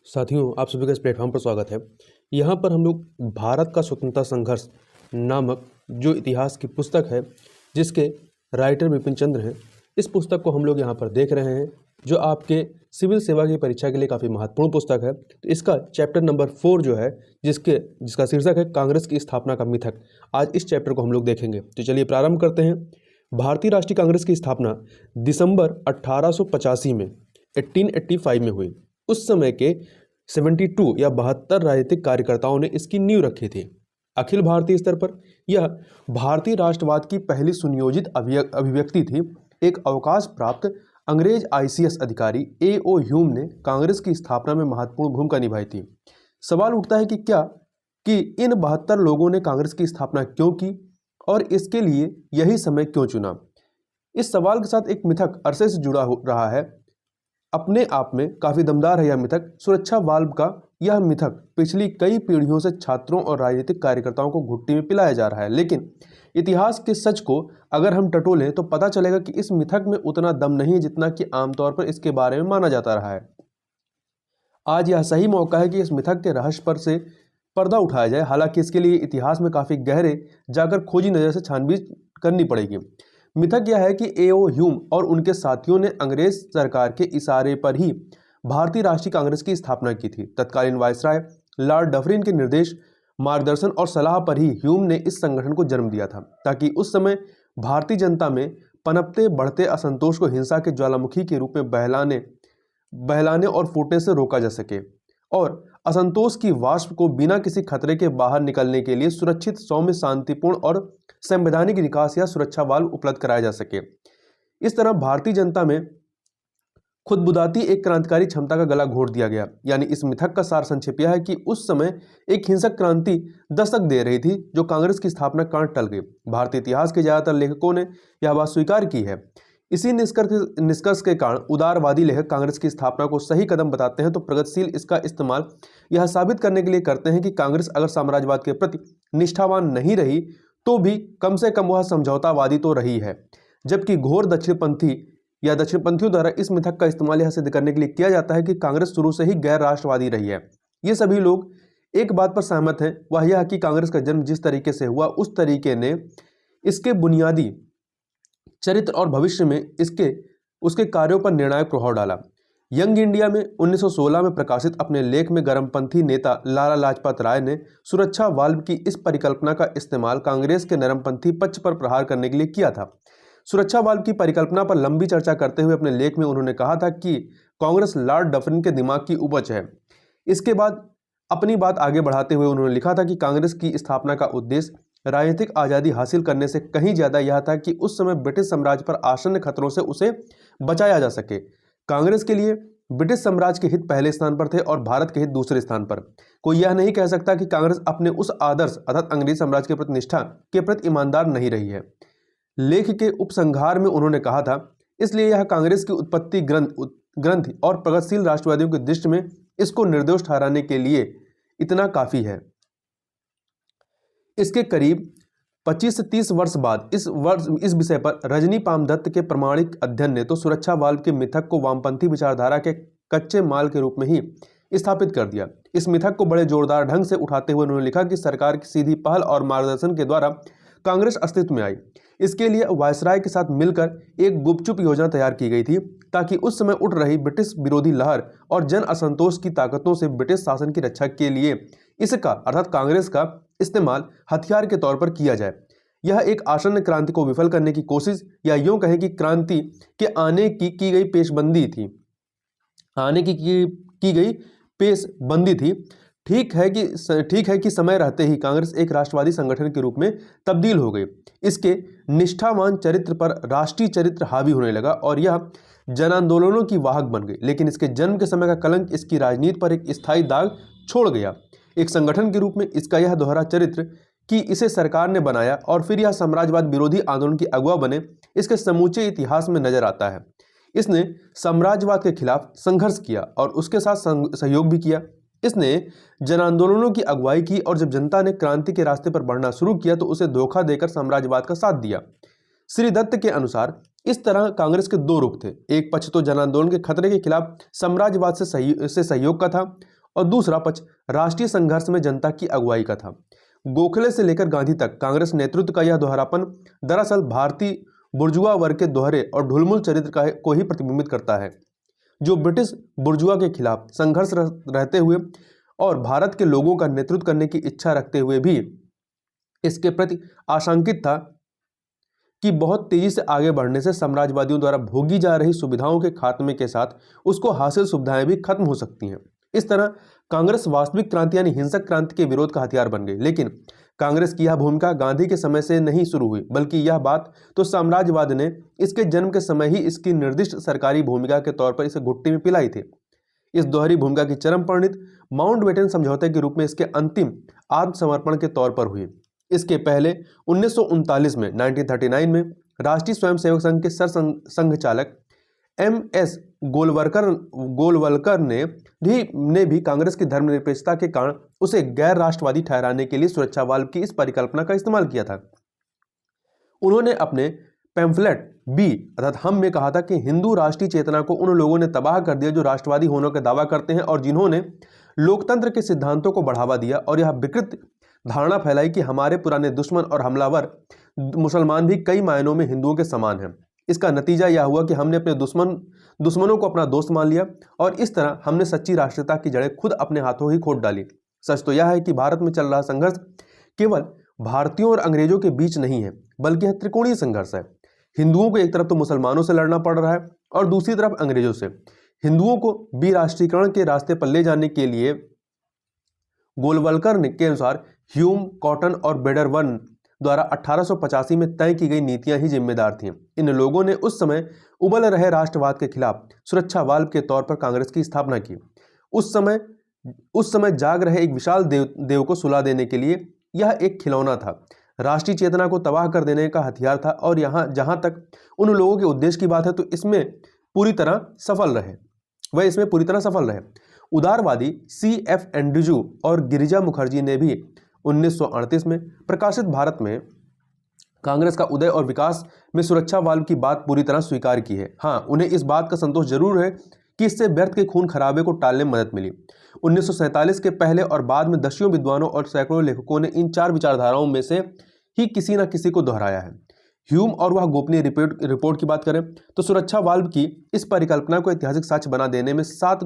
साथियों, आप सभी का इस प्लेटफॉर्म पर स्वागत है। यहाँ पर हम लोग भारत का स्वतंत्रता संघर्ष नामक जो इतिहास की पुस्तक है, जिसके राइटर बिपिन चंद्र हैं, इस पुस्तक को हम लोग यहाँ पर देख रहे हैं, जो आपके सिविल सेवा की परीक्षा के लिए काफ़ी महत्वपूर्ण पुस्तक है। तो इसका चैप्टर नंबर 4 जो है, जिसका शीर्षक है कांग्रेस की स्थापना का मिथक, आज इस चैप्टर को हम लोग देखेंगे। तो चलिए प्रारंभ करते हैं। भारतीय राष्ट्रीय कांग्रेस की स्थापना दिसंबर 1885 में 1885 में हुई। उस समय के 72 या 72 राजनीतिक कार्यकर्ताओं ने इसकी नींव रखी थी। अखिल भारतीय स्तर पर यह भारतीय राष्ट्रवाद की पहली सुनियोजित अभिव्यक्ति थी। एक अवकाश प्राप्त अंग्रेज आईसीएस अधिकारी A.O. ह्यूम ने कांग्रेस की स्थापना में महत्वपूर्ण भूमिका निभाई थी। सवाल उठता है कि इन 72 लोगों ने कांग्रेस की स्थापना क्यों की और इसके लिए यही समय क्यों चुना। इस सवाल के साथ एक मिथक अरसे से जुड़ा रहा है। अपने आप में काफ़ी दमदार है यह मिथक। सुरक्षा वाल्व का यह मिथक पिछली कई पीढ़ियों से छात्रों और राजनीतिक कार्यकर्ताओं को घुट्टी में पिलाया जा रहा है, लेकिन इतिहास के सच को अगर हम टटोलें तो पता चलेगा कि इस मिथक में उतना दम नहीं है जितना कि आमतौर पर इसके बारे में माना जाता रहा है। आज यह सही मौका है कि इस मिथक के रहस्य पर से पर्दा उठाया जाए। हालांकि इसके लिए इतिहास में काफ़ी गहरे जाकर खोजी नज़र से छानबीन करनी पड़ेगी। मिथक यह है कि A.O. ह्यूम और उनके साथियों ने अंग्रेज सरकार के इशारे पर ही भारतीय राष्ट्रीय कांग्रेस की स्थापना की थी। तत्कालीन वायसराय लॉर्ड डफरिन के निर्देश, मार्गदर्शन और सलाह पर ही ह्यूम ने इस संगठन को जन्म दिया था, ताकि उस समय भारतीय जनता में पनपते बढ़ते असंतोष को हिंसा के ज्वालामुखी के रूप में बहलाने और फूटने से रोका जा सके और असंतोष की वाष्प को बिना किसी खतरे के बाहर निकलने के लिए सुरक्षित, सौम्य, शांतिपूर्ण और संवैधानिक निकास या सुरक्षा वाल्व उपलब्ध कराया जा सके। इस तरह भारतीय जनता में खुदबुदाती एक क्रांतिकारी क्षमता का गला घोट दिया गया। यानी इस मिथक का सार संक्षेप यह है कि उस समय एक हिंसक क्रांति दस्तक दे रही थी, जो कांग्रेस की स्थापना कारण टल गई। भारतीय इतिहास के ज्यादातर लेखकों ने यह बात स्वीकार की है। इसी निष्कर्ष के कारण उदारवादी लेखक कांग्रेस की स्थापना को सही कदम बताते हैं, तो प्रगतिशील इसका इस्तेमाल यह साबित करने के लिए करते हैं कि कांग्रेस अगर साम्राज्यवाद के प्रति निष्ठावान नहीं रही तो भी कम से कम वह समझौतावादी तो रही है। जबकि घोर दक्षिणपंथियों द्वारा इस मिथक का इस्तेमाल यह सिद्ध करने के लिए किया जाता है कि कांग्रेस शुरू से ही गैर राष्ट्रवादी रही है। ये सभी लोग एक बात पर सहमत हैं, वह यह कि कांग्रेस का जन्म जिस तरीके से हुआ उस तरीके ने इसके बुनियादी चरित्र और भविष्य में उसके कार्यों पर निर्णायक प्रभाव डाला। यंग इंडिया में 1916 में प्रकाशित अपने लेख में गर्मपंथी नेता लाला लाजपत राय ने सुरक्षा वाल्व की इस परिकल्पना का इस्तेमाल कांग्रेस के नरमपंथी पक्ष पर प्रहार करने के लिए किया था। सुरक्षा वाल्व की परिकल्पना पर लंबी चर्चा करते हुए अपने लेख में उन्होंने कहा था कि कांग्रेस लॉर्ड डफरिन के दिमाग की उपज है। इसके बाद अपनी बात आगे बढ़ाते हुए उन्होंने लिखा था कि कांग्रेस की स्थापना का उद्देश्य राजनीतिक आज़ादी हासिल करने से कहीं ज़्यादा यह था कि उस समय ब्रिटिश साम्राज्य पर आसन्न खतरों से उसे बचाया जा सके। कांग्रेस के लिए ब्रिटिश साम्राज्य के हित पहले स्थान पर थे और भारत के हित दूसरे स्थान पर। कोई यह नहीं कह सकता कि कांग्रेस अपने उस आदर्श अर्थात अंग्रेज साम्राज्य के प्रति निष्ठा के प्रति ईमानदार नहीं रही है। लेख के उपसंहार में उन्होंने कहा था, इसलिए यह कांग्रेस की उत्पत्ति ग्रंथ और प्रगतिशील राष्ट्रवादियों की दृष्टि में इसको निर्दोष ठहराने के लिए इतना काफी है। इसके करीब 25 से 30 वर्ष बाद इस विषय पर रजनी पामदत्त के प्रामाणिक अध्ययन ने तो सुरक्षा वाल्व के मिथक को वामपंथी विचारधारा के कच्चे माल के रूप में ही स्थापित कर दिया। इस मिथक को बड़े जोरदार ढंग से उठाते हुए उन्होंने लिखा कि सरकार की सीधी पहल और मार्गदर्शन के द्वारा कांग्रेस अस्तित्व में आई। इसके लिए वायसराय के साथ मिलकर एक गुपचुप योजना तैयार की गई थी, ताकि उस समय उठ रही ब्रिटिश विरोधी लहर और जन असंतोष की ताकतों से ब्रिटिश शासन की रक्षा के लिए इसका अर्थात कांग्रेस का इस्तेमाल हथियार के तौर पर किया जाए। यह एक आसन्न क्रांति को विफल करने की कोशिश या यूं कहें कि क्रांति के आने की गई पेशबंदी थी। ठीक है कि समय रहते ही कांग्रेस एक राष्ट्रवादी संगठन के रूप में तब्दील हो गई। इसके निष्ठावान चरित्र पर राष्ट्रीय चरित्र हावी होने लगा और यह जन आंदोलनों की वाहक बन गई। लेकिन इसके जन्म के समय का कलंक इसकी राजनीति पर एक स्थायी दाग छोड़ गया। एक संगठन के रूप में इसका यह दोहरा चरित्र कि इसे सरकार ने बनाया और फिर यह साम्राज्यवाद विरोधी आंदोलन की अगुवा बने, इसके समूचे इतिहास में नजर आता है। इसने साम्राज्यवाद के खिलाफ संघर्ष किया और उसके साथ सहयोग भी किया। इसने जन आंदोलनों की अगुवाई की और जब जनता ने क्रांति के रास्ते पर बढ़ना शुरू किया तो उसे धोखा देकर साम्राज्यवाद का साथ दिया। श्री दत्त के अनुसार इस तरह कांग्रेस के दो रुख थे। एक पक्ष तो जन आंदोलन के खतरे के खिलाफ साम्राज्यवाद से सहयोग का था और दूसरा पक्ष राष्ट्रीय संघर्ष में जनता की अगुवाई का था। गोखले से लेकर गांधी तक कांग्रेस नेतृत्व का यह दोहरापन दरअसल भारतीय बुर्जुआ वर्ग के दोहरे और ढुलमुल चरित्र को ही प्रतिबिंबित करता है, जो ब्रिटिश बुर्जुआ के खिलाफ संघर्ष रहते हुए और भारत के लोगों का नेतृत्व करने की इच्छा रखते हुए भी इसके प्रति आशंकित था कि बहुत तेजी से आगे बढ़ने से साम्राज्यवादियों द्वारा भोगी जा रही सुविधाओं के खात्मे के साथ उसको हासिल सुविधाएं भी खत्म हो सकती हैं। इस तरह कांग्रेस वास्तविक क्रांति यानी हिंसक क्रांति के विरोध का हथियार बन गई। लेकिन कांग्रेस की यह भूमिका गांधी के समय से नहीं शुरू हुई, बल्कि यह बात तो साम्राज्यवाद ने इसके जन्म के समय ही इसकी निर्दिष्ट सरकारी भूमिका के तौर पर इसे घुट्टी में पिलाई थी। इस दोहरी भूमिका की चरम परिणति माउंटबेटन समझौते के रूप में इसके अंतिम आत्मसमर्पण के तौर पर हुई। इसके पहले 1939 में 1939 में राष्ट्रीय स्वयंसेवक संघ के सरसंघ चालक MS गोलवलकर ने भी कांग्रेस की धर्मनिरपेक्षता के कारण उसे गैर राष्ट्रवादी ठहराने के लिए सुरक्षा वाल्व की इस परिकल्पना का इस्तेमाल किया था। उन्होंने अपने पैम्फलेट बी अर्थात हम में कहा था कि हिंदू राष्ट्रीय चेतना को उन लोगों ने तबाह कर दिया जो राष्ट्रवादी होने का दावा करते हैं और जिन्होंने लोकतंत्र के सिद्धांतों को बढ़ावा दिया और यह विकृत धारणा फैलाई कि हमारे पुराने दुश्मन और हमलावर मुसलमान भी कई मायनों में हिंदुओं के समान हैं। इसका नतीजा यह हुआ कि हमने अपने दुश्मनों को अपना दोस्त मान लिया और इस तरह हमने सच्ची राष्ट्रीयता की जड़ें खुद अपने हाथों ही खोद डाली। सच तो यह है कि भारत में चल रहा संघर्ष केवल भारतीयों और अंग्रेजों के बीच नहीं है, बल्कि यह त्रिकोणीय संघर्ष है। हिंदुओं को एक तरफ तो मुसलमानों से लड़ना पड़ रहा है और दूसरी तरफ अंग्रेजों से। हिंदुओं को विराष्ट्रीयकरण के रास्ते पर ले जाने के लिए गोलवलकर के अनुसार ह्यूम, कॉटन और बेडरवन द्वारा 1885 में तय की गई नीतियां ही जिम्मेदार थीं। इन लोगों ने उस समय उबल रहे राष्ट्रवाद के खिलाफ सुरक्षा वाल्व के तौर पर कांग्रेस की स्थापना की। उस समय जाग रहे एक विशाल देव को सुला देने के लिए यह एक खिलौना था, राष्ट्रीय चेतना को तबाह कर देने का हथियार था। और जहां तक उन लोगों के उद्देश्य की बात है तो इसमें पूरी तरह सफल रहे। उदारवादी CF एंड्रजू और गिरिजा मुखर्जी ने भी 1938 में प्रकाशित भारत में कांग्रेस का उदय और विकास में सुरक्षा वाल्व की बात पूरी तरह स्वीकार की है। हाँ, उन्हें इस बात का संतोष जरूर है कि इससे व्यर्थ के खून खराबे को टालने में मदद मिली। 1947 के पहले और बाद में दसियों विद्वानों और सैकड़ों लेखकों ने इन चार विचारधाराओं में से ही किसी न किसी को दोहराया है। ह्यूम और वह गोपनीय रिपोर्ट की बात करें तो सुरक्षा वाल्व की इस परिकल्पना को ऐतिहासिक साक्ष्य बना देने में 7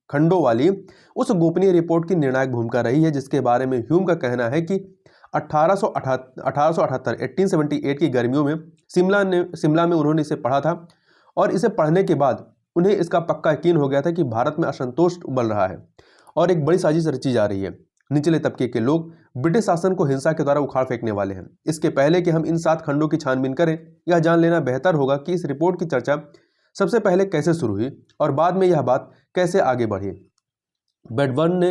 खंडों वाली उस गोपनीय रिपोर्ट की निर्णायक भूमिका रही है, जिसके बारे में ह्यूम का कहना है कि 1878 की गर्मियों में शिमला में उन्होंने इसे पढ़ा था और इसे पढ़ने के बाद उन्हें इसका पक्का यकीन हो गया था कि भारत में असंतोष उबल रहा है और एक बड़ी साजिश रची जा रही है। निचले तबके के लोग ब्रिटिश शासन को हिंसा के द्वारा उखाड़ फेंकने वाले हैं। इसके पहले कि हम इन 7 खंडों की छानबीन करें, यह जान लेना बेहतर होगा कि इस रिपोर्ट की चर्चा सबसे पहले कैसे शुरू हुई और बाद में यह बात कैसे आगे बढ़ी। बेडबर्न ने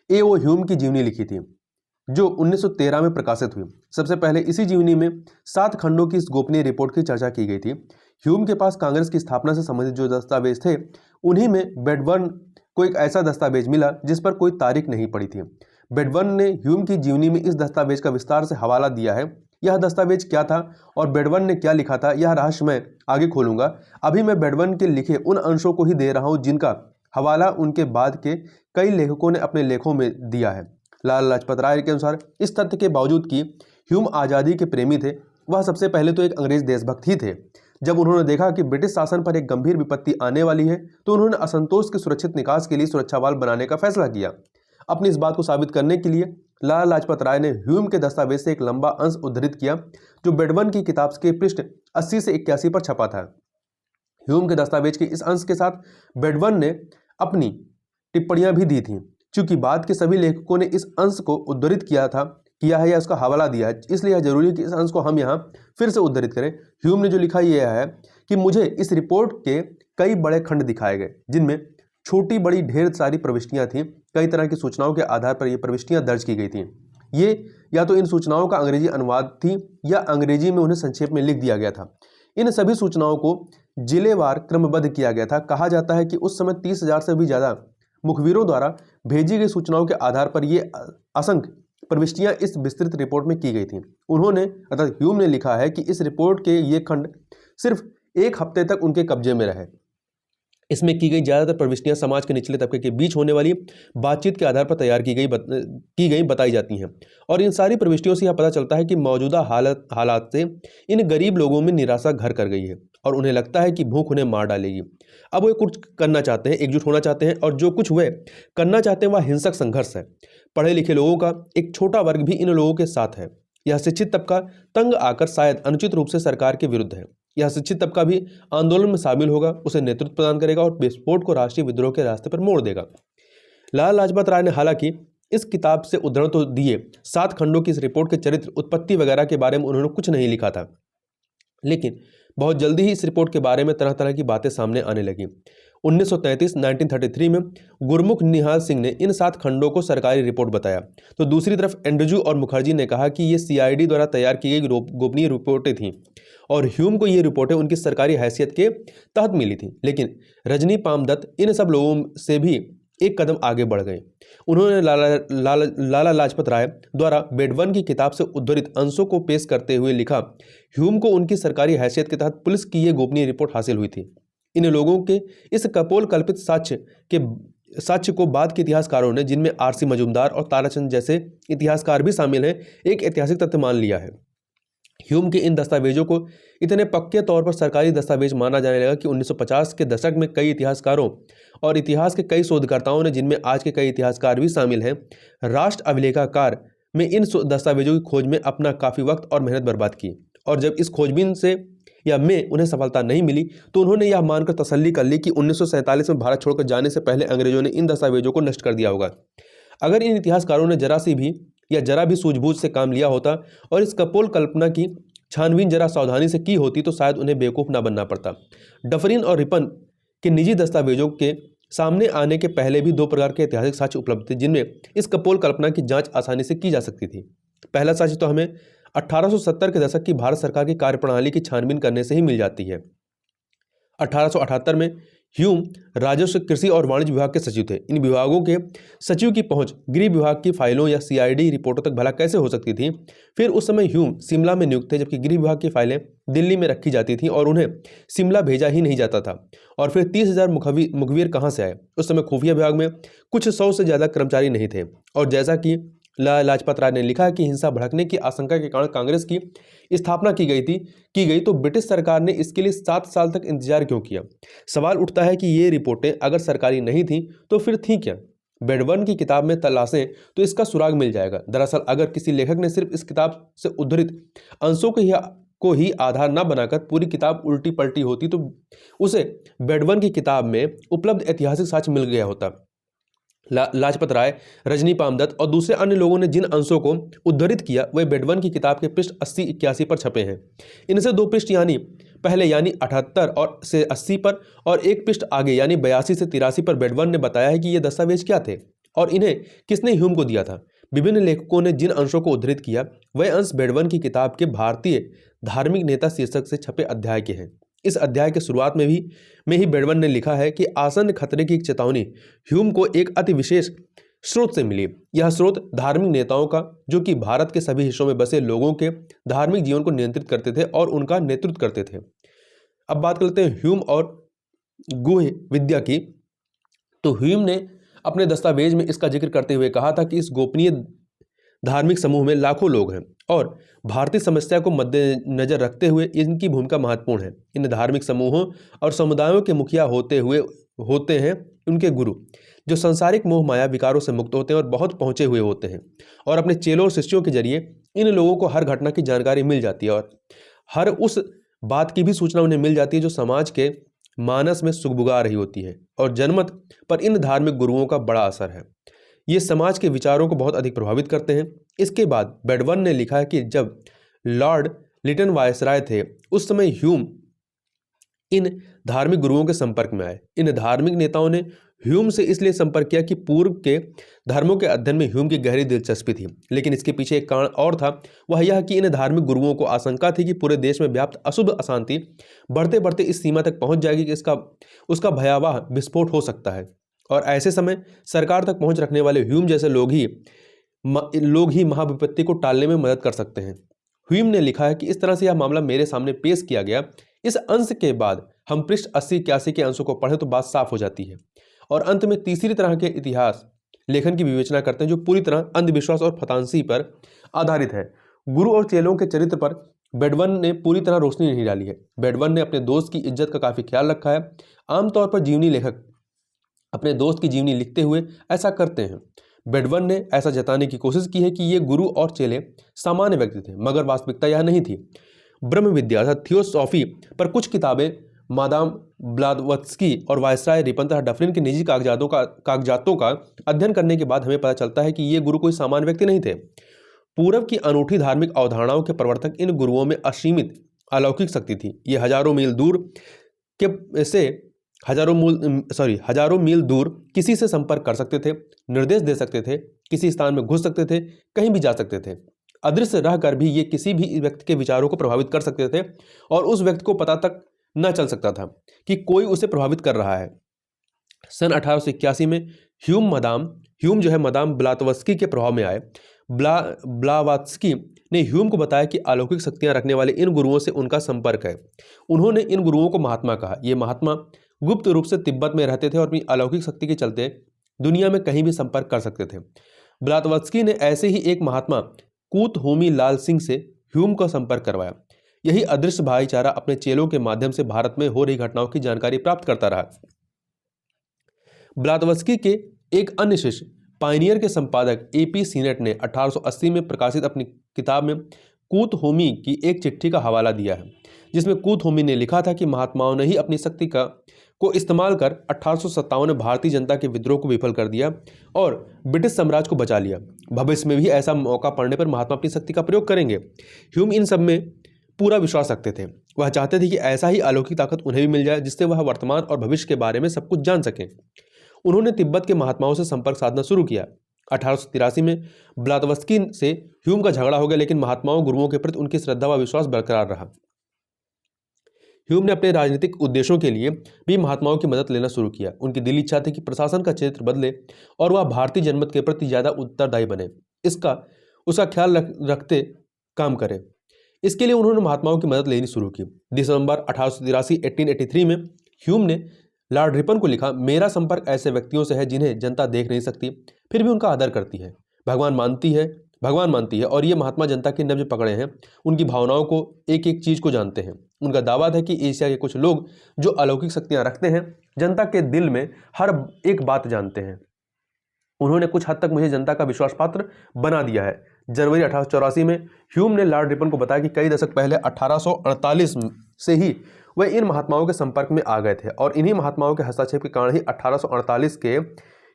A.O. ह्यूम की जीवनी लिखी थी, जो 1913 में प्रकाशित हुई। सबसे पहले इसी जीवनी में 7 खंडों की इस गोपनीय रिपोर्ट की चर्चा की गई थी। ह्यूम के पास कांग्रेस की स्थापना से संबंधित जो दस्तावेज थे, उन्हीं में बेडबर्न को एक ऐसा दस्तावेज मिला जिस पर कोई तारीख नहीं पड़ी थी। बेडबर्न ने ह्यूम की जीवनी में इस दस्तावेज का विस्तार से हवाला दिया है। यह दस्तावेज क्या था और बेडबर्न ने क्या लिखा था, यह रहस्य मैं आगे खोलूंगा। अभी मैं बेडबर्न के लिखे उन अंशों को ही दे रहा हूं जिनका हवाला उनके बाद के कई लेखकों ने अपने लेखों में दिया है। लाला लाजपत राय के अनुसार इस तथ्य के बावजूद कि ह्यूम आज़ादी के प्रेमी थे, वह सबसे पहले तो एक अंग्रेज देशभक्त ही थे। जब उन्होंने देखा कि ब्रिटिश शासन पर एक गंभीर विपत्ति आने वाली है तो उन्होंने असंतोष के सुरक्षित निकास के लिए सुरक्षा वाल्व बनाने का फैसला किया। अपनी इस बात को साबित करने के लिए लाला लाजपत राय ने ह्यूम के दस्तावेज से एक लंबा अंश उद्धृत किया जो बेडबर्न की किताब के पृष्ठ 80 से 81 पर छपा था। ह्यूम के दस्तावेज के इस अंश के साथ बेडबर्न ने अपनी टिप्पणियां भी दी थीं। चूंकि बाद के सभी लेखकों ने इस अंश को उद्धृत किया है या उसका हवाला दिया है, इसलिए यह जरूरी है कि इस अंश को हम यहाँ फिर से उद्धृत करें। ह्यूम ने जो लिखा यह है कि मुझे इस रिपोर्ट के कई बड़े खंड दिखाए गए जिनमें छोटी बड़ी ढेर सारी प्रविष्टियां थीं। कई तरह की सूचनाओं के आधार पर ये प्रविष्टियां दर्ज की गई थीं। ये या तो इन सूचनाओं का अंग्रेजी अनुवाद थी या अंग्रेजी में उन्हें संक्षेप में लिख दिया गया था। इन सभी सूचनाओं को जिलेवार क्रमबद्ध किया गया था। कहा जाता है कि उस समय 30,000 से भी ज़्यादा मुखबिरों द्वारा भेजी गई सूचनाओं के आधार पर ये असंख्य प्रविष्टियां इस विस्तृत रिपोर्ट में की गई थीं। उन्होंने अर्थात ह्यूम ने लिखा है कि इस रिपोर्ट के ये खंड सिर्फ 1 हफ्ते तक उनके कब्जे में रहे। इसमें की गई ज़्यादातर प्रविष्टियां समाज के निचले तबके के बीच होने वाली बातचीत के आधार पर तैयार की गई बताई जाती हैं। और इन सारी प्रविष्टियों से यह पता चलता है कि मौजूदा हालात से इन गरीब लोगों में निराशा घर कर गई है और उन्हें लगता है कि भूख उन्हें मार डालेगी। अब वे कुछ करना चाहते हैं, एकजुट होना चाहते हैं, और जो कुछ वे करना चाहते हैं वह हिंसक संघर्ष है। पढ़े लिखे लोगों का एक छोटा वर्ग भी इन लोगों के साथ है। यह शिक्षित तबका तंग आकर शायद अनुचित रूप से सरकार के विरुद्ध है। यह शिक्षित तबका भी आंदोलन में शामिल होगा, उसे नेतृत्व प्रदान करेगा और विस्फोट को राष्ट्रीय विद्रोह के रास्ते पर मोड़ देगा। लाला लाजपत राय ने हालांकि इस किताब से उद्धरण तो दिए, 7 खंडों की इस रिपोर्ट के चरित्र, उत्पत्ति वगैरह के बारे में उन्होंने कुछ नहीं लिखा था, लेकिन बहुत जल्दी ही इस रिपोर्ट के बारे में तरह तरह की बातें सामने आने लगी। 1933 में गुरमुख निहाल सिंह ने इन 7 खंडों को सरकारी रिपोर्ट बताया, तो दूसरी तरफ एंड्रजू और मुखर्जी ने कहा कि ये सीआईडी द्वारा तैयार की गई गोपनीय रिपोर्टें थीं और ह्यूम को ये रिपोर्टें उनकी सरकारी हैसियत के तहत मिली थी। लेकिन रजनी पामदत्त इन सब लोगों से भी एक कदम आगे बढ़ गए। उन्होंने लाला लाजपत राय द्वारा बेडवन की किताब से उद्धृत अंशों को पेश करते हुए लिखा, ह्यूम को उनकी सरकारी हैसियत के तहत पुलिस की ये गोपनीय रिपोर्ट हासिल हुई थी। इन लोगों के इस कपोल कल्पित साक्ष्य को बाद के इतिहासकारों ने, जिनमें आरसी मजूमदार और ताराचंद जैसे इतिहासकार भी शामिल हैं, एक ऐतिहासिक तथ्य मान लिया है। ह्यूम के इन दस्तावेजों को इतने पक्के तौर पर सरकारी दस्तावेज माना जाने लगा कि 1950 के दशक में कई इतिहासकारों और इतिहास के कई शोधकर्ताओं ने, जिनमें आज के कई इतिहासकार भी शामिल हैं, राष्ट्र अभिलेखागार में इन दस्तावेजों की खोज में अपना काफ़ी वक्त और मेहनत बर्बाद की। और जब इस खोजबीन से या में उन्हें सफलता नहीं मिली तो उन्होंने यह मानकर तसल्ली कर ली कि 1947 में भारत छोड़कर जाने से पहले अंग्रेजों ने इन दस्तावेजों को नष्ट कर दिया होगा। अगर इन इतिहासकारों ने जरा भी सूझबूझ से काम लिया होता और इस कपोल कल्पना की छानबीन जरा सावधानी से की होती तो शायद उन्हें बेवकूफ़ ना बनना पड़ता। डफरिन और रिपन के निजी दस्तावेजों के सामने आने के पहले भी 2 प्रकार के ऐतिहासिक साक्ष्य उपलब्ध थे, जिनमें इस कपोल कल्पना की जांच आसानी से की जा सकती थी। पहला साक्ष्य तो हमें 1870 के दशक की भारत सरकार की कार्यप्रणाली की छानबीन करने से ही मिल जाती है। 1878 में ह्यूम राजस्व, कृषि और वाणिज्य विभाग के सचिव थे। इन विभागों के सचिव की पहुंच गृह विभाग की फाइलों या सीआईडी रिपोर्टों तक भला कैसे हो सकती थी। फिर उस समय ह्यूम शिमला में नियुक्त थे, जबकि गृह विभाग की फाइलें दिल्ली में रखी जाती थीं और उन्हें शिमला भेजा ही नहीं जाता था। और फिर 30,000 मुखबिर कहाँ से आए। उस समय खुफिया विभाग में कुछ 100 से ज़्यादा कर्मचारी नहीं थे। और जैसा कि लाला लाजपत राय ने लिखा है कि हिंसा भड़कने की आशंका के कारण कांग्रेस की स्थापना की गई तो ब्रिटिश सरकार ने इसके लिए 7 साल तक इंतजार क्यों किया। सवाल उठता है कि ये रिपोर्टें अगर सरकारी नहीं थीं तो फिर थी क्या। बेडवन की किताब में तलाशें तो इसका सुराग मिल जाएगा। दरअसल अगर किसी लेखक ने सिर्फ इस किताब से उद्धृत अंशों को ही आधार न बनाकर पूरी किताब उल्टी पलटी होती तो उसे बेडवन की किताब में उपलब्ध ऐतिहासिक साक्ष्य मिल गया होता। लाजपत राय, रजनी पामदत्त और दूसरे अन्य लोगों ने जिन अंशों को उद्धृत किया वे बेडवन की किताब के पृष्ठ 80-81 पर छपे हैं। इनसे 2 पृष्ठ पहले यानी 78 और से 80 पर और एक पृष्ठ आगे यानी 82 से 83 पर बेडवन ने बताया है कि ये दस्तावेज क्या थे और इन्हें किसने ह्यूम को दिया था। विभिन्न लेखकों ने जिन अंशों को उद्धृत किया वह अंश बेडवन की किताब के भारतीय धार्मिक नेता शीर्षक से छपे अध्याय के हैं। इस अध्याय के शुरुआत में ही बेडवन ने लिखा है कि आसन्न खतरे की एक चेतावनी ह्यूम को एक अति विशेष स्रोत से मिली। यह स्रोत धार्मिक नेताओं का, जो कि भारत के सभी हिस्सों में बसे लोगों के धार्मिक जीवन को नियंत्रित करते थे और उनका नेतृत्व करते थे। अब बात करते हैं ह्यूम और गुह्य विद्या की। तो ह्यूम ने अपने दस्तावेज में इसका जिक्र करते हुए कहा था कि इस गोपनीय धार्मिक समूह में लाखों लोग हैं और भारतीय समस्या को मद्देनजर रखते हुए इनकी भूमिका महत्वपूर्ण है। इन धार्मिक समूहों और समुदायों के मुखिया होते हैं उनके गुरु, जो संसारिक मोह माया विकारों से मुक्त होते हैं और बहुत पहुँचे हुए होते हैं और अपने चेलों और शिष्यों के जरिए इन लोगों को हर घटना की जानकारी मिल जाती है और हर उस बात की भी सूचना उन्हें मिल जाती है जो समाज के मानस में सुगबुगा रही होती है। और जनमत पर इन धार्मिक गुरुओं का बड़ा असर है। ये समाज के विचारों को बहुत अधिक प्रभावित करते हैं। इसके बाद बेडवन ने लिखा है कि जब लॉर्ड लिटन वायसराय थे उस समय ह्यूम इन धार्मिक गुरुओं के संपर्क में आए। इन धार्मिक नेताओं ने ह्यूम से इसलिए संपर्क किया कि पूर्व के धर्मों के अध्ययन में ह्यूम की गहरी दिलचस्पी थी, लेकिन इसके पीछे एक कारण और था। वह यह कि इन धार्मिक गुरुओं को आशंका थी कि पूरे देश में व्याप्त अशुभ अशांति बढ़ते बढ़ते इस सीमा तक पहुंच जाएगी कि उसका भयावह विस्फोट हो सकता है और ऐसे समय सरकार तक पहुंच रखने वाले ह्यूम जैसे लोग ही महाविपत्ति को टालने में मदद कर सकते हैं। ह्यूम ने लिखा है कि इस तरह से यह मामला मेरे सामने पेश किया गया इस अंश के बाद हम पृष्ठ 80-81 के अंशों को पढ़ें तो बात साफ हो जाती है। और अंत में तीसरी तरह के इतिहास लेखन की विवेचना करते हैं जो पूरी तरह अंधविश्वास और फतांसी पर आधारित है। गुरु और चेलों के चरित्र पर बेडवन ने पूरी तरह रोशनी नहीं डाली है। बेडवन ने अपने दोस्त की इज्जत का काफी ख्याल रखा है। आमतौर पर जीवनी लेखक अपने दोस्त की जीवनी लिखते हुए ऐसा करते हैं। बेडवन ने ऐसा जताने की कोशिश की है कि ये गुरु और चेले सामान्य व्यक्ति थे, मगर वास्तविकता यह नहीं थी। ब्रह्म विद्या अर्थात थियोसॉफी पर कुछ किताबें मादाम ब्लावत्स्की और वायसराय रिपन तथा डफरिन के निजी कागजातों का अध्ययन करने के बाद हमें पता चलता है कि ये गुरु कोई सामान्य व्यक्ति नहीं थे। पूर्व की अनूठी धार्मिक अवधारणाओं के प्रवर्तक इन गुरुओं में असीमित अलौकिक शक्ति थी। ये हजारों मील दूर किसी से संपर्क कर सकते थे, निर्देश दे सकते थे, किसी स्थान में घुस सकते थे, कहीं भी जा सकते थे। अदृश्य रहकर भी ये किसी भी व्यक्ति के विचारों को प्रभावित कर सकते थे और उस व्यक्ति को पता तक न चल सकता था कि कोई उसे प्रभावित कर रहा है। सन 1881 में ह्यूम जो है मदाम ब्लावत्स्की के प्रभाव में आए। ब्लावत्स्की ने ह्यूम को बताया कि अलौकिक शक्तियां रखने वाले इन गुरुओं से उनका संपर्क है। उन्होंने इन गुरुओं को महात्मा कहा। ये महात्मा गुप्त रूप से तिब्बत में रहते थे और अपनी अलौकिक शक्ति के चलते दुनिया में कहीं भी संपर्क कर सकते थे। ब्लावत्स्की ने ऐसे ही एक महात्मा कूत होमी लाल सिंह से ह्यूम का संपर्क करवाया। यही अदृश्य भाईचारा अपने चेलों के माध्यम से भारत में हो रही घटनाओं की जानकारी प्राप्त करता रहा। ब्लावत्स्की के एक अन्य शिष्य पायनियर के संपादक A.P. सीनेट ने 1880 में प्रकाशित अपनी किताब में कूत होमी की एक चिट्ठी का हवाला दिया है, जिसमें कूत होमी ने लिखा था कि महात्माओं ने ही अपनी शक्ति को इस्तेमाल कर 1857 में भारतीय जनता के विद्रोह को विफल कर दिया और ब्रिटिश साम्राज्य को बचा लिया। भविष्य में भी ऐसा मौका पड़ने पर महात्मा अपनी शक्ति का प्रयोग करेंगे। ह्यूम इन सब में पूरा विश्वास रखते थे। वह चाहते थे कि ऐसा ही अलौकिक ताकत उन्हें भी मिल जाए जिससे वह वर्तमान और भविष्य के बारे में सब कुछ जान सकें। उन्होंने तिब्बत के महात्माओं से संपर्क साधना शुरू किया। 1883 में ब्लावत्स्की से ह्यूम का झगड़ा हो गया, लेकिन महात्माओं गुरुओं के प्रति उनकी श्रद्धा व विश्वास बरकरार रहा। ह्यूम ने अपने राजनीतिक उद्देश्यों के लिए भी महात्माओं की मदद लेना शुरू किया। उनकी दिली इच्छा थी कि प्रशासन का क्षेत्र बदले और वह भारतीय जनमत के प्रति ज्यादा उत्तरदायी बने, उसका ख्याल रखते काम करे। इसके लिए उन्होंने महात्माओं की मदद लेनी शुरू की। दिसंबर 1883 में ह्यूम ने लॉर्ड रिपन को लिखा, मेरा संपर्क ऐसे व्यक्तियों से है जिन्हें जनता देख नहीं सकती, फिर भी उनका आदर करती है, भगवान मानती है और ये महात्मा जनता के नब्ज पकड़े हैं, उनकी भावनाओं को, एक एक चीज को जानते हैं। उनका दावा है कि एशिया के कुछ लोग जो अलौकिक शक्तियां रखते हैं जनता के दिल में हर एक बात जानते हैं। उन्होंने कुछ हद तक मुझे जनता का विश्वास पात्र बना दिया है। जनवरी 1884 में ह्यूम ने लॉर्ड रिपन को बताया कि कई दशक पहले 1848 से ही वे इन महात्माओं के संपर्क में आ गए थे और इन्हीं महात्माओं के हस्तक्षेप के कारण ही 1848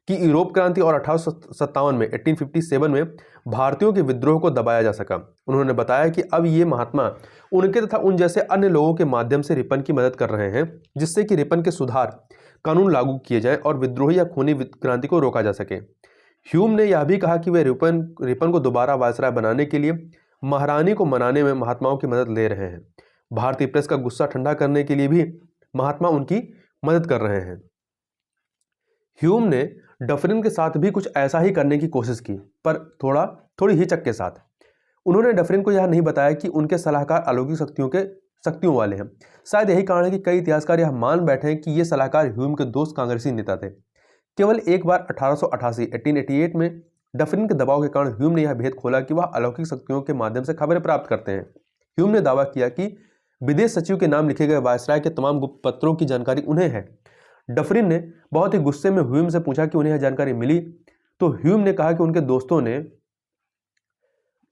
की यूरोप क्रांति और 1857 में भारतीयों के विद्रोह को दबाया जा सका। उन्होंने बताया कि अब ये महात्मा उनके तथा उन जैसे अन्य लोगों के माध्यम से रिपन की मदद कर रहे हैं, जिससे कि रिपन के सुधार कानून लागू किए जाएं और विद्रोही या खूनी क्रांति को रोका जा सके। ह्यूम ने यह भी कहा कि वे रिपन को दोबारा वायसराय बनाने के लिए महारानी को मनाने में महात्माओं की मदद ले रहे हैं। भारतीय प्रेस का गुस्सा ठंडा करने के लिए भी महात्मा उनकी मदद कर रहे हैं। ह्यूम ने डफरिन के साथ भी कुछ ऐसा ही करने की कोशिश की, पर थोड़ी हिचक के साथ। उन्होंने डफरिन को यह नहीं बताया कि उनके सलाहकार अलौकिक शक्तियों वाले हैं। शायद यही कारण है कि कई इतिहासकार यह मान बैठे हैं कि ये सलाहकार ह्यूम के दोस्त कांग्रेसी नेता थे। केवल एक बार 1888 में डफरिन के दबाव के कारण ह्यूम ने यह भेद खोला कि वह अलौकिक शक्तियों के माध्यम से खबरें प्राप्त करते हैं। ह्यूम ने दावा किया कि विदेश सचिव के नाम लिखे गए वायसराय के तमाम गुप्त पत्रों की जानकारी उन्हें है। डफरिन ने बहुत ही गुस्से में ह्यूम से पूछा कि उन्हें यह जानकारी मिली, तो ह्यूम ने कहा कि उनके दोस्तों ने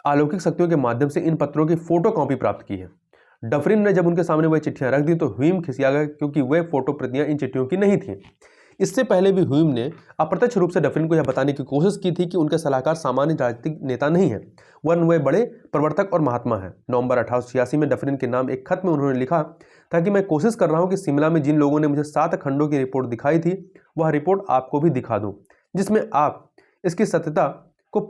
अलौकिक शक्तियों के माध्यम से इन पत्रों की फोटो कॉपी प्राप्त की है। डफरिन ने जब उनके सामने वह चिट्ठियां रख दी तो ह्यूम खिसिया गया, क्योंकि वह फोटो प्रतियां इन चिट्ठियों की नहीं थी। इससे पहले भी ह्यूम ने अप्रत्यक्ष रूप से डफरिन को यह बताने की कोशिश की थी कि उनके सलाहकार सामान्य राजनीतिक नेता नहीं है, वरन वे बड़े प्रवर्तक और महात्मा हैं। नवंबर 1886 में डफरिन के नाम एक खत में उन्होंने लिखा था कि मैं कोशिश कर रहा हूं कि शिमला में जिन लोगों ने मुझे 7 खंडों की रिपोर्ट दिखाई थी वह रिपोर्ट आपको भी दिखा दूं, जिसमें आप इसकी सत्यता को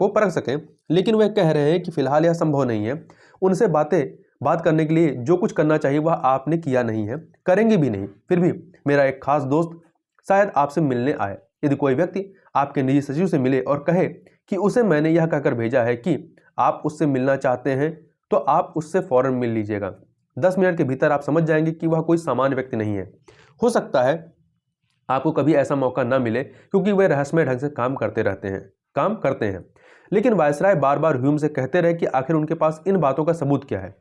परख सकें, लेकिन वे कह रहे हैं कि फिलहाल यह संभव नहीं है। उनसे बात करने के लिए जो कुछ करना चाहिए वह आपने किया नहीं है, करेंगे भी नहीं। फिर भी मेरा एक खास दोस्त शायद आपसे मिलने आए। यदि कोई व्यक्ति आपके निजी सचिव से मिले और कहे कि उसे मैंने यह कहकर भेजा है कि आप उससे मिलना चाहते हैं, तो आप उससे फौरन मिल लीजिएगा। 10 मिनट के भीतर आप समझ जाएंगे कि वह कोई सामान्य व्यक्ति नहीं है। हो सकता है आपको कभी ऐसा मौका ना मिले क्योंकि वे रहस्यमय ढंग से काम करते हैं। लेकिन वायसराय बार बार ह्यूम से कहते रहे कि आखिर उनके पास इन बातों का सबूत क्या है।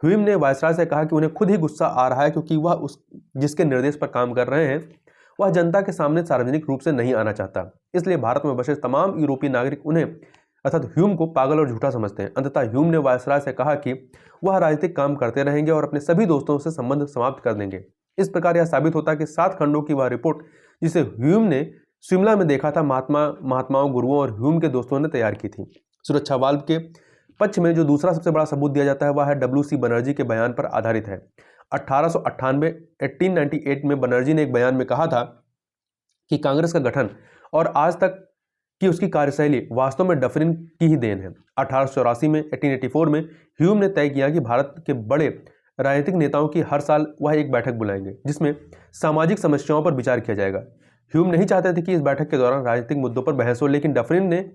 ह्यूम ने वायसराय से कहा कि उन्हें खुद ही गुस्सा आ रहा है क्योंकि वह उस जिसके निर्देश पर काम कर रहे हैं वह जनता के सामने सार्वजनिक रूप से नहीं आना चाहता। इसलिए भारत में बसे तमाम यूरोपीय नागरिक उन्हें अर्थात ह्यूम को पागल और झूठा समझते हैं। अंततः ह्यूम ने वायसराय से कहा कि वह राजनीतिक काम करते रहेंगे और अपने सभी दोस्तों से संबंध समाप्त कर देंगे। इस प्रकार यह साबित होता कि 7 खंडों की वह रिपोर्ट जिसे ह्यूम ने शिमला में देखा था महात्माओं, गुरुओं और ह्यूम के दोस्तों ने तैयार की थी। सुरक्षा वाल्व के पक्ष में जो दूसरा सबसे बड़ा सबूत दिया जाता है वह है WC बनर्जी के बयान पर आधारित है। 1898 में बनर्जी ने एक बयान में कहा था कि कांग्रेस का गठन और आज तक की उसकी कार्यशैली वास्तव में डफरिन की ही देन है। 1884 में ह्यूम ने तय किया कि भारत के बड़े राजनीतिक नेताओं की हर साल वह एक बैठक बुलाएंगे जिसमें सामाजिक समस्याओं पर विचार किया जाएगा। ह्यूम नहीं चाहते थे कि इस बैठक के दौरान राजनीतिक मुद्दों पर बहस हो, लेकिन डफरिन ने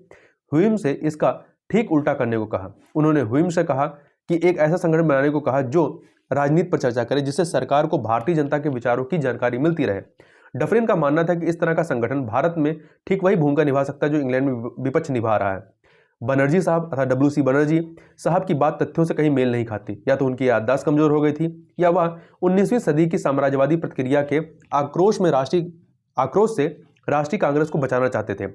ह्यूम से इसका ठीक उल्टा करने को कहा। उन्होंने ह्यूम से कहा कि एक ऐसा संगठन बनाने को कहा जो राजनीति पर चर्चा करे जिससे सरकार को भारतीय जनता के विचारों की जानकारी मिलती रहे। डफरिन का मानना था कि इस तरह का संगठन भारत में ठीक वही भूमिका निभा सकता है जो इंग्लैंड में विपक्ष निभा रहा है। बनर्जी साहब अर्थात WC बनर्जी साहब की बात तथ्यों से कहीं मेल नहीं खाती। या तो उनकी याददाश्त कमजोर हो गई थी या वह 19वीं सदी की साम्राज्यवादी प्रतिक्रिया के आक्रोश से राष्ट्रीय कांग्रेस को बचाना चाहते थे।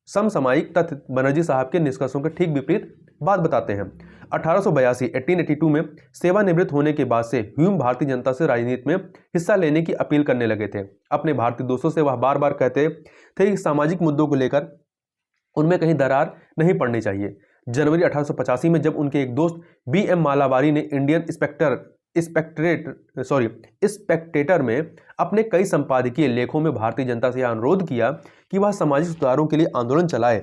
समसामयिक तथ्य बनर्जी साहब के निष्कर्षों के ठीक विपरीत बात बताते हैं। 1882 में सेवानिवृत्त होने के बाद से ह्यूम भारतीय जनता से राजनीति में हिस्सा लेने की अपील करने लगे थे। अपने भारतीय दोस्तों से वह बार बार कहते थे कि सामाजिक मुद्दों को लेकर उनमें कहीं दरार नहीं पड़नी चाहिए। जनवरी 1885 में जब उनके एक दोस्त BM मालाबारी ने इंडियन स्पेक्टेटर में अपने कई संपादकीय लेखों में भारतीय जनता से यह अनुरोध किया कि वह सामाजिक सुधारों के लिए आंदोलन चलाए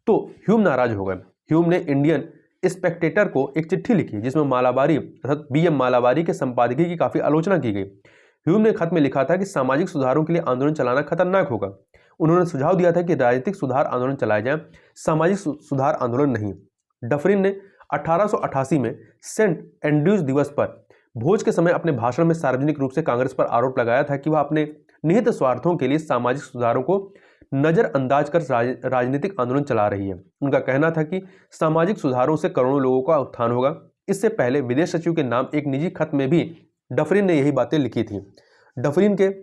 तो ह्यूम नाराज हो गए। ह्यूम ने इंडियन स्पेक्टेटर को एक चिट्ठी लिखी जिसमें मालाबारी अर्थात BM मालाबारी के संपादकीय की काफी आलोचना की गई। ह्यूम ने खत में लिखा था कि सामाजिक सुधारों के लिए आंदोलन चलाना खतरनाक होगा। उन्होंने सुझाव दिया था कि राजनीतिक सुधार आंदोलन चलाए जाएं, सामाजिक सुधार आंदोलन नहीं। डफरिन ने 1888 में सेंट एंड्रयूज दिवस पर भोज के समय अपने भाषण में सार्वजनिक रूप से कांग्रेस पर आरोप लगाया था कि वह अपने निहित स्वार्थों के लिए सामाजिक सुधारों को नजरअंदाज कर राजनीतिक आंदोलन चला रही है। उनका कहना था कि सामाजिक सुधारों से करोड़ों लोगों का उत्थान होगा। इससे पहले विदेश सचिव के नाम एक निजी खत में भी डफरिन ने यही बातें लिखी थी। डफरिन के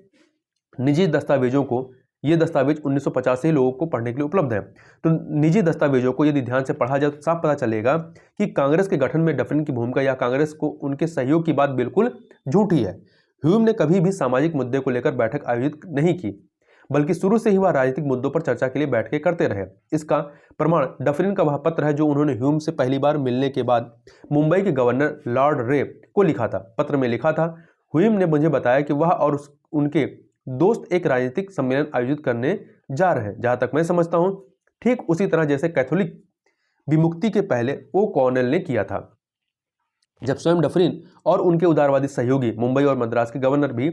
निजी दस्तावेजों को ये दस्तावेज 1950 से ही लोगों को पढ़ने के लिए उपलब्ध है। तो निजी दस्तावेजों को यदि ध्यान से पढ़ा जाए तो साफ पता चलेगा कि कांग्रेस के गठन में डफरिन की भूमिका या कांग्रेस को उनके सहयोग की बात बिल्कुल झूठी है। ह्यूम ने कभी भी सामाजिक मुद्दे को लेकर बैठक आयोजित नहीं की, बल्कि शुरू से ही वह राजनीतिक मुद्दों पर चर्चा के लिए बैठकें करते रहे। इसका प्रमाण डफरिन का वह पत्र है जो उन्होंने ह्यूम से पहली बार मिलने के बाद मुंबई के गवर्नर लॉर्ड रे को लिखा था। पत्र में लिखा था, ह्यूम ने मुझे बताया कि वह और उनके दोस्त एक राजनीतिक सम्मेलन आयोजित करने जा रहे हैं। जहां तक मैं समझता हूं ठीक उसी तरह जैसे कैथोलिक विमुक्ति के पहले ओ'कॉनेल ने किया था। जब स्वयं डफरिन और उनके उदारवादी सहयोगी मुंबई और मद्रास के गवर्नर भी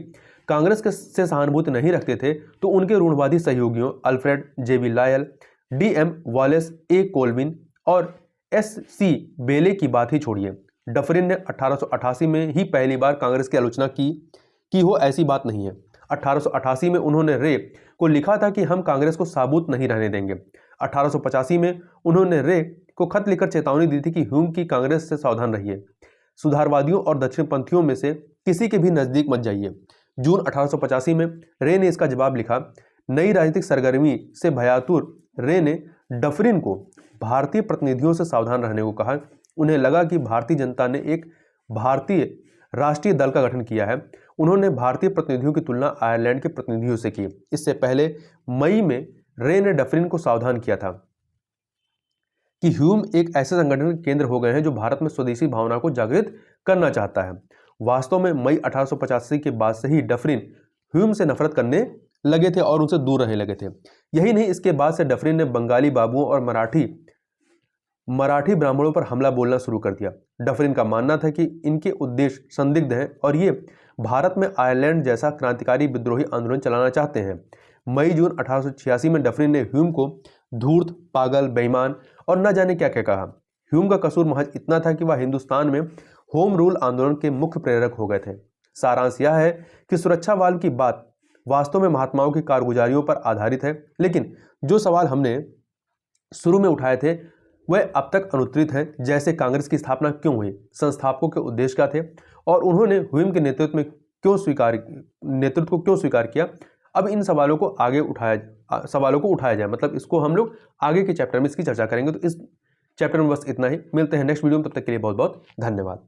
कांग्रेस से सहानुभूति नहीं रखते थे तो उनके रूढ़वादी सहयोगियों Alfred JB Lyell, DM Wallace, A Colvin और SC बेले की बात ही छोड़िए। डफरिन ने 1888 में ही पहली बार कांग्रेस की आलोचना की हो ऐसी बात नहीं है। 1888 में उन्होंने रे को लिखा था कि हम कांग्रेस को साबुत नहीं रहने देंगे। 1885 में उन्होंने रे को खत लिखकर चेतावनी दी थी कि ह्यूम की कांग्रेस से सावधान रहिए, सुधारवादियों और दक्षिणपंथियों में से किसी के भी नजदीक मत जाइए। जून 1885 में रे ने इसका जवाब लिखा। नई राजनीतिक सरगर्मी से भयातुर रे ने डफरिन को भारतीय प्रतिनिधियों से सावधान रहने को कहा। उन्हें लगा कि भारतीय जनता ने एक भारतीय राष्ट्रीय दल का गठन किया है। उन्होंने भारतीय प्रतिनिधियों की तुलना आयरलैंड के प्रतिनिधियों से की। इससे पहले मई में रे ने डफरिन को सावधान किया था कि ह्यूम एक ऐसे संगठन के केंद्र हो गए हैं जो भारत में स्वदेशी भावना को जागृत करना चाहता है। वास्तव में मई 1885 के बाद से ही डफरिन ह्यूम से नफरत करने लगे थे और उनसे दूर रहने लगे थे। यही नहीं, इसके बाद से डफरिन ने बंगाली बाबुओं और मराठी ब्राह्मणों पर हमला बोलना शुरू कर दिया। डफरिन का मानना था कि इनके उद्देश्य संदिग्ध हैं और ये भारत में आयरलैंड जैसा क्रांतिकारी विद्रोही आंदोलन चलाना चाहते हैं। मई-जून 1886 में डफरिन ने ह्यूम को धूर्त, पागल, बेईमान और न जाने क्या क्या कहा। ह्यूम का कसूर महज इतना था कि वह हिंदुस्तान में होम रूल आंदोलन के मुख्य प्रेरक हो गए थे। सारांश यह है कि सुरक्षा वाल्व की बात वास्तव में महात्माओं की कारगुजारियों पर आधारित है, लेकिन जो सवाल हमने शुरू में उठाए थे वह अब तक अनुत्तरित हैं, जैसे कांग्रेस की स्थापना क्यों हुई, संस्थापकों के उद्देश्य क्या थे और उन्होंने ह्यूम के नेतृत्व को क्यों स्वीकार किया। अब इन सवालों को उठाया जाए, मतलब इसको हम लोग आगे के चैप्टर में इसकी चर्चा करेंगे। तो इस चैप्टर में बस इतना ही, मिलते हैं नेक्स्ट वीडियो में, तब तक के लिए बहुत बहुत धन्यवाद।